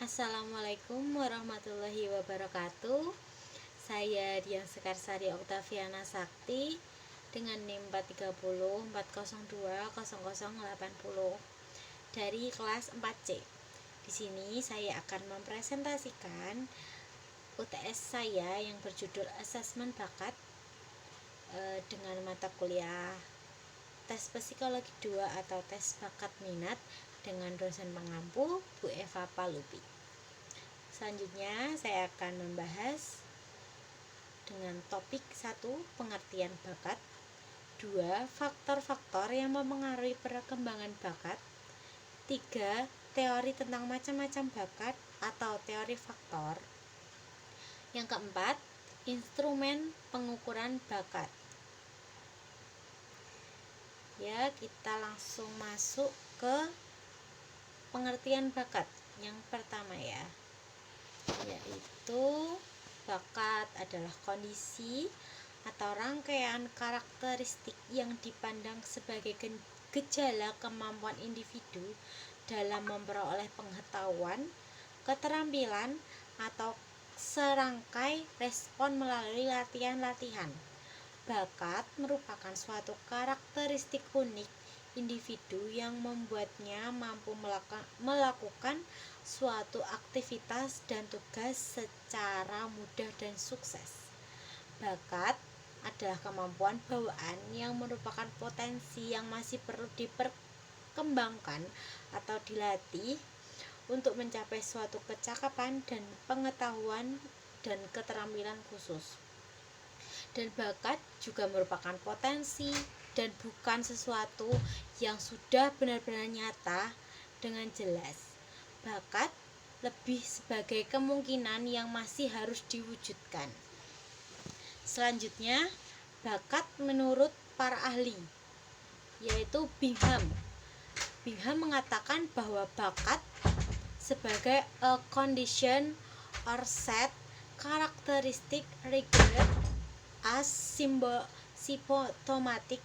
Assalamualaikum warahmatullahi wabarakatuh. Saya Dian Sekarsari Oktaviana Sakti dengan NIM 430402080 dari kelas 4C. Di sini saya akan mempresentasikan UTS saya yang berjudul Asesmen Bakat dengan mata kuliah tes psikologi 2 atau tes bakat minat dengan dosen pengampu Bu Eva Palupi. Selanjutnya saya akan membahas dengan topik 1, pengertian bakat, 2, faktor-faktor yang mempengaruhi perkembangan bakat, 3, teori tentang macam-macam bakat atau teori faktor. Yang keempat, instrumen pengukuran bakat. Ya, kita langsung masuk ke pengertian bakat. Yang pertama yaitu bakat adalah kondisi atau rangkaian karakteristik yang dipandang sebagai gejala kemampuan individu dalam memperoleh pengetahuan, keterampilan, atau serangkai respon melalui latihan-latihan. Bakat merupakan suatu karakteristik unik individu yang membuatnya mampu melakukan suatu aktivitas dan tugas secara mudah dan sukses. Bakat adalah kemampuan bawaan yang merupakan potensi yang masih perlu diperkembangkan atau dilatih untuk mencapai suatu kecakapan dan pengetahuan dan keterampilan khusus. Dan bakat juga merupakan potensi dan bukan sesuatu yang sudah benar-benar nyata dengan jelas. Bakat lebih sebagai kemungkinan yang masih harus diwujudkan. Selanjutnya, bakat menurut para ahli, yaitu Bingham. Bingham mengatakan bahwa bakat sebagai a condition or set characteristic regarded as symptomatic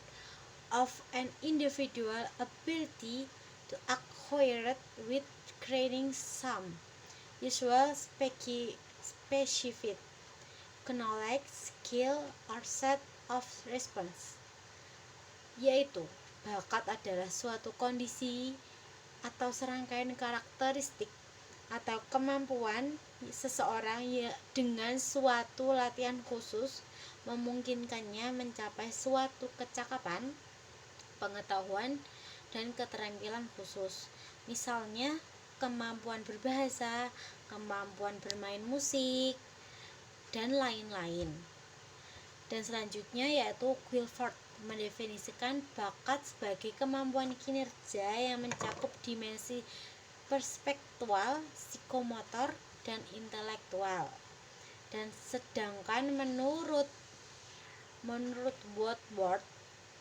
of an individual ability to acquire with creating some usual specific knowledge, skill, or set of response. Yaitu, bakat adalah suatu kondisi atau serangkaian karakteristik atau kemampuan seseorang dengan suatu latihan khusus memungkinkannya mencapai suatu kecakapan, pengetahuan, dan keterampilan khusus. Misalnya, kemampuan berbahasa, kemampuan bermain musik, dan lain-lain. Dan selanjutnya yaitu Guilford mendefinisikan bakat sebagai kemampuan kinerja yang mencakup dimensi perspektual, psikomotor, dan intelektual. Dan sedangkan menurut Woodward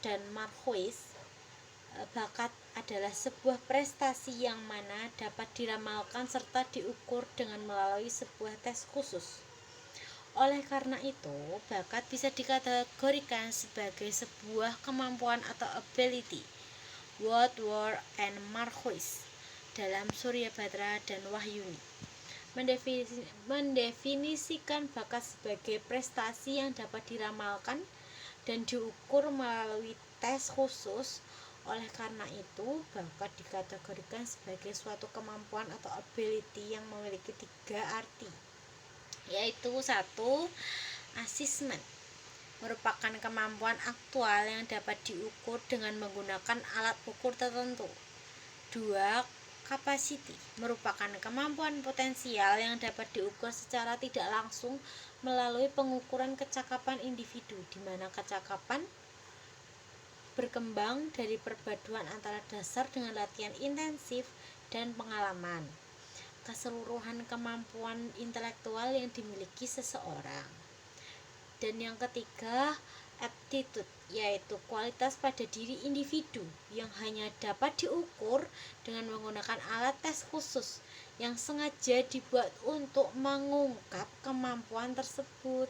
dan Marquis, bakat adalah sebuah prestasi yang mana dapat diramalkan serta diukur dengan melalui sebuah tes khusus. Oleh karena itu, bakat bisa dikategorikan sebagai sebuah kemampuan atau ability. Woodward and Marquis dalam Surya Batra dan Wahyuni mendefinisikan bakat sebagai prestasi yang dapat diramalkan dan diukur melalui tes khusus. Oleh karena itu, bakat dikategorikan sebagai suatu kemampuan atau ability yang memiliki 3 arti, yaitu 1. Assessment merupakan kemampuan aktual yang dapat diukur dengan menggunakan alat ukur tertentu. 2. Capacity merupakan kemampuan potensial yang dapat diukur secara tidak langsung melalui pengukuran kecakapan individu, di mana kecakapan berkembang dari perpaduan antara dasar dengan latihan intensif dan pengalaman, keseluruhan kemampuan intelektual yang dimiliki seseorang. Dan yang ketiga, aptitude, yaitu kualitas pada diri individu yang hanya dapat diukur dengan menggunakan alat tes khusus yang sengaja dibuat untuk mengungkap kemampuan tersebut.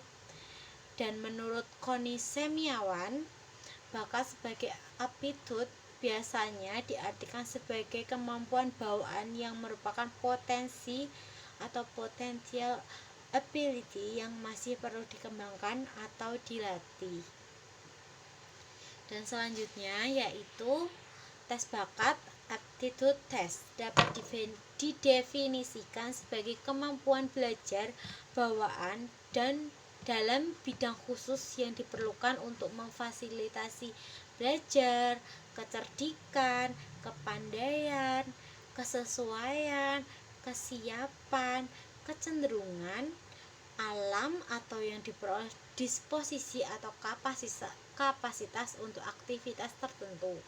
Dan menurut Connie Semiawan, bakat sebagai aptitude biasanya diartikan sebagai kemampuan bawaan yang merupakan potensi atau potential ability yang masih perlu dikembangkan atau dilatih. Dan selanjutnya yaitu tes bakat aptitude test dapat didefinisikan sebagai kemampuan belajar bawaan dan dalam bidang khusus yang diperlukan untuk memfasilitasi belajar, kecerdikan, kepandaian, kesesuaian, kesiapan, kecenderungan, alam atau yang diperoleh disposisi atau kapasitas untuk aktivitas tertentu.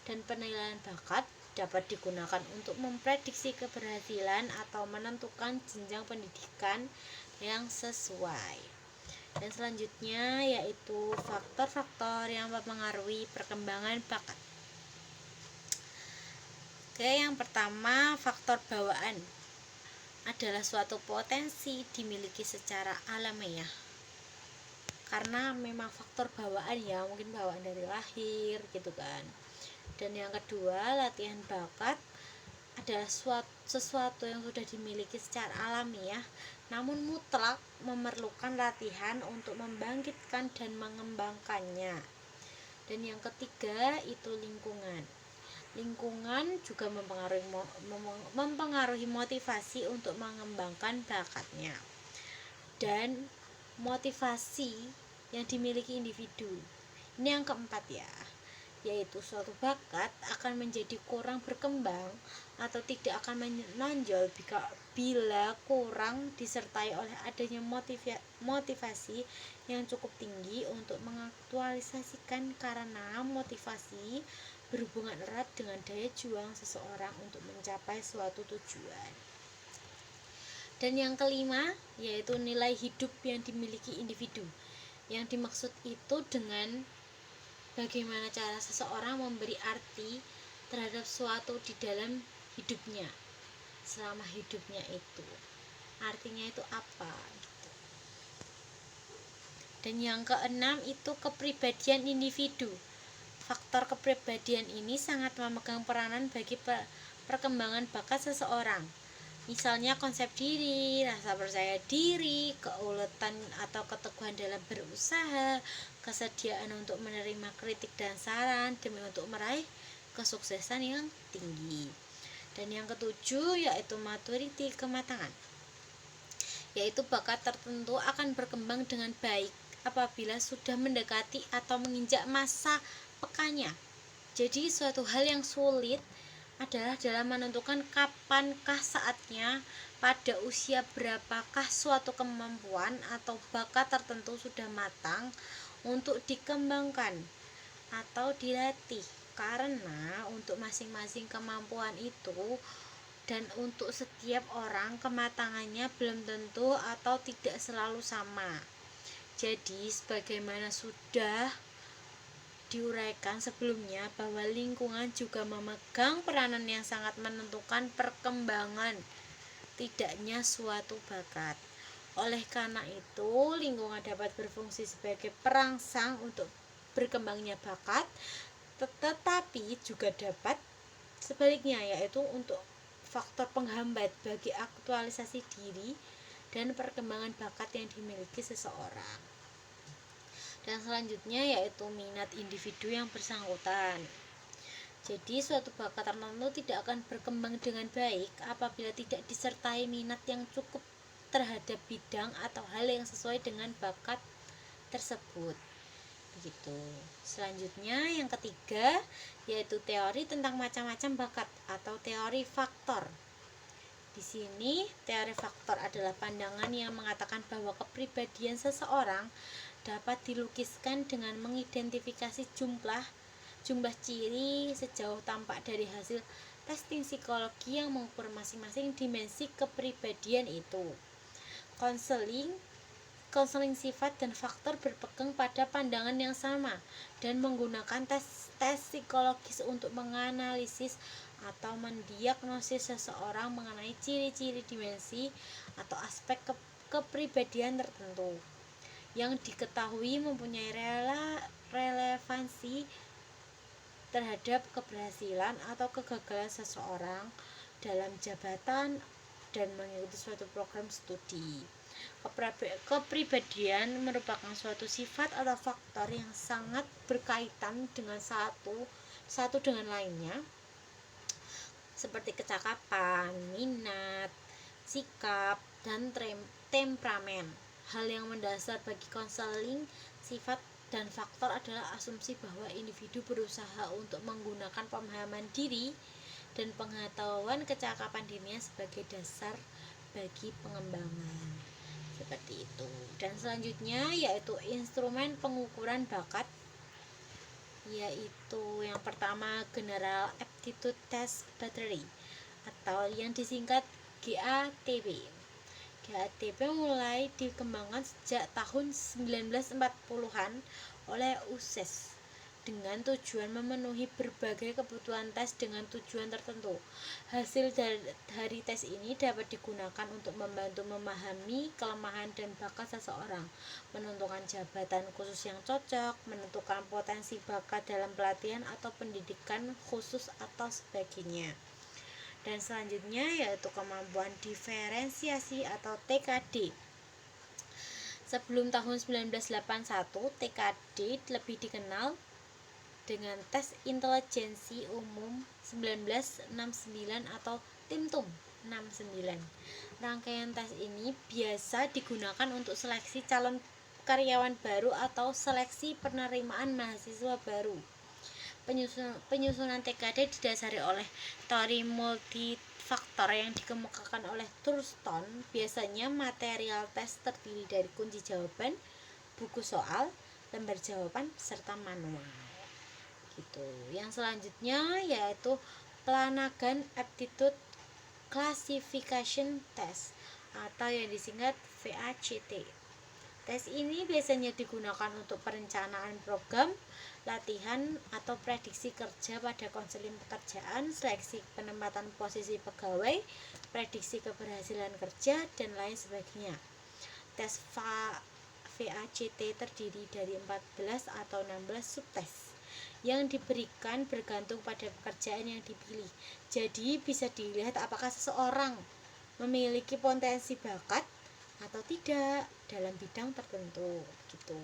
Dan penilaian bakat dapat digunakan untuk memprediksi keberhasilan atau menentukan jenjang pendidikan yang sesuai. Dan selanjutnya yaitu faktor-faktor yang mempengaruhi perkembangan bakat. Oke, yang pertama faktor bawaan adalah suatu potensi dimiliki secara alamiah. Karena memang faktor bawaan ya, mungkin bawaan dari lahir gitu kan. Dan yang kedua, latihan bakat adalah sesuatu yang sudah dimiliki secara alamiah, namun mutlak memerlukan latihan untuk membangkitkan dan mengembangkannya. Dan yang ketiga itu lingkungan. Lingkungan juga mempengaruhi motivasi untuk mengembangkan bakatnya. Dan motivasi yang dimiliki individu. Ini yang keempat ya, yaitu suatu bakat akan menjadi kurang berkembang atau tidak akan menonjol bila kurang disertai oleh adanya motivasi yang cukup tinggi untuk mengaktualisasikan, karena motivasi berhubungan erat dengan daya juang seseorang untuk mencapai suatu tujuan. Dan yang kelima yaitu nilai hidup yang dimiliki individu. Yang dimaksud itu dengan bagaimana cara seseorang memberi arti terhadap suatu di dalam hidupnya, selama hidupnya itu. Artinya itu apa gitu. Dan yang keenam itu kepribadian individu. Faktor kepribadian ini sangat memegang peranan bagi perkembangan bakat seseorang. Misalnya konsep diri, rasa percaya diri, keuletan atau keteguhan dalam berusaha, kesediaan untuk menerima kritik dan saran demi untuk meraih kesuksesan yang tinggi. Dan yang ketujuh yaitu maturity, kematangan. Yaitu bakat tertentu akan berkembang dengan baik apabila sudah mendekati atau menginjak masa pekanya. Jadi suatu hal yang sulit adalah dalam menentukan kapankah saatnya, pada usia berapakah suatu kemampuan atau bakat tertentu sudah matang untuk dikembangkan atau dilatih. Karena untuk masing-masing kemampuan itu dan untuk setiap orang kematangannya belum tentu atau tidak selalu sama. Jadi sebagaimana sudah diuraikan sebelumnya bahwa lingkungan juga memegang peranan yang sangat menentukan perkembangan tidaknya suatu bakat. Oleh karena itu, lingkungan dapat berfungsi sebagai perangsang untuk berkembangnya bakat, tetapi juga dapat sebaliknya, yaitu untuk faktor penghambat bagi aktualisasi diri dan perkembangan bakat yang dimiliki seseorang. Dan selanjutnya yaitu minat individu yang bersangkutan. Jadi suatu bakat tertentu tidak akan berkembang dengan baik apabila tidak disertai minat yang cukup terhadap bidang atau hal yang sesuai dengan bakat tersebut. Begitu. Selanjutnya yang ketiga yaitu teori tentang macam-macam bakat atau teori faktor. Di sini teori faktor adalah pandangan yang mengatakan bahwa kepribadian seseorang dapat dilukiskan dengan mengidentifikasi jumlah ciri sejauh tampak dari hasil testing psikologi yang mengukur masing-masing dimensi kepribadian itu. Konseling sifat dan faktor berpegang pada pandangan yang sama dan menggunakan tes psikologis untuk menganalisis atau mendiagnosis seseorang mengenai ciri-ciri dimensi atau aspek kepribadian tertentu yang diketahui mempunyai relevansi terhadap keberhasilan atau kegagalan seseorang dalam jabatan dan mengikuti suatu program studi. Kepribadian merupakan suatu sifat atau faktor yang sangat berkaitan dengan satu dengan lainnya, seperti kecakapan, minat, sikap, dan temperamen. Hal yang mendasar bagi konseling sifat dan faktor adalah asumsi bahwa individu berusaha untuk menggunakan pemahaman diri dan pengetahuan kecakapan dirinya sebagai dasar bagi pengembangan. Seperti itu. Dan selanjutnya yaitu instrumen pengukuran bakat, yaitu yang pertama General Aptitude Test Battery atau yang disingkat GATB. GATB mulai dikembangkan sejak tahun 1940-an oleh USES dengan tujuan memenuhi berbagai kebutuhan tes dengan tujuan tertentu. Hasil dari tes ini dapat digunakan untuk membantu memahami kelemahan dan bakat seseorang, menentukan jabatan khusus yang cocok, menentukan potensi bakat dalam pelatihan atau pendidikan khusus atau sebagainya. Dan selanjutnya yaitu kemampuan diferensiasi atau TKD. Sebelum tahun 1981, TKD lebih dikenal dengan tes intelijensi umum 1969 atau TIMTUM 69. Rangkaian tes ini biasa digunakan untuk seleksi calon karyawan baru atau seleksi penerimaan mahasiswa baru. Penyusunan TKD didasari oleh teori multifaktor yang dikemukakan oleh Thurston. Biasanya material tes terdiri dari kunci jawaban, buku soal, lembar jawaban, serta manual. Gitu. Yang selanjutnya yaitu Flanagan Aptitude Classification Test atau yang disingkat VACT. Tes ini biasanya digunakan untuk perencanaan program, latihan atau prediksi kerja pada konseling pekerjaan, seleksi penempatan posisi pegawai, prediksi keberhasilan kerja, dan lain sebagainya. Tes VACT terdiri dari 14 atau 16 subtes yang diberikan bergantung pada pekerjaan yang dipilih. Jadi bisa dilihat apakah seseorang memiliki potensi bakat atau tidak dalam bidang tertentu gitu.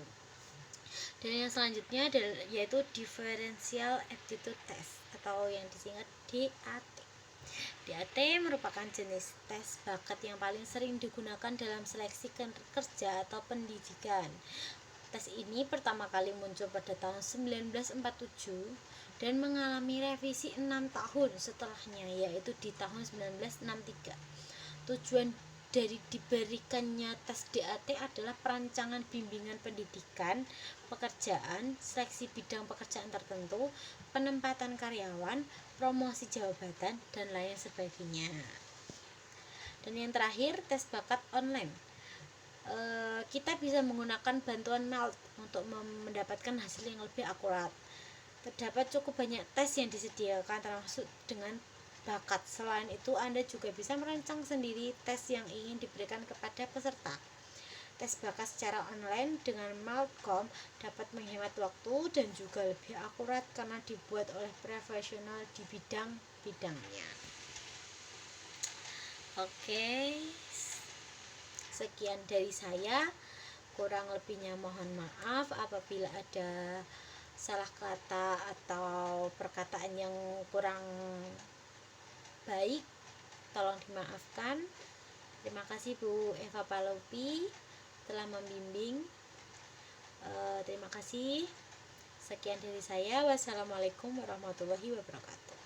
Dan yang selanjutnya yaitu Differential Aptitude Test atau yang disingkat DAT. DAT merupakan jenis tes bakat yang paling sering digunakan dalam seleksi kerja atau pendidikan. Tes ini pertama kali muncul pada tahun 1947 dan mengalami revisi 6 tahun setelahnya, yaitu di tahun 1963. Tujuan dari diberikannya tes DAT adalah perancangan bimbingan pendidikan, pekerjaan, seleksi bidang pekerjaan tertentu, penempatan karyawan, promosi jabatan, dan lain sebagainya. Dan yang terakhir, tes bakat online. Kita bisa menggunakan bantuan MELT untuk mendapatkan hasil yang lebih akurat. Terdapat cukup banyak tes yang disediakan termasuk dengan bakat. Selain itu, Anda juga bisa merancang sendiri tes yang ingin diberikan kepada peserta. Tes bakat secara online dengan MELT.com dapat menghemat waktu dan juga lebih akurat karena dibuat oleh profesional di bidang-bidangnya. Oke. Sekian dari saya, kurang lebihnya mohon maaf apabila ada salah kata atau perkataan yang kurang baik, tolong dimaafkan. Terima kasih Bu Eva Palopi telah membimbing. Terima kasih. Sekian dari saya. Wassalamualaikum warahmatullahi wabarakatuh.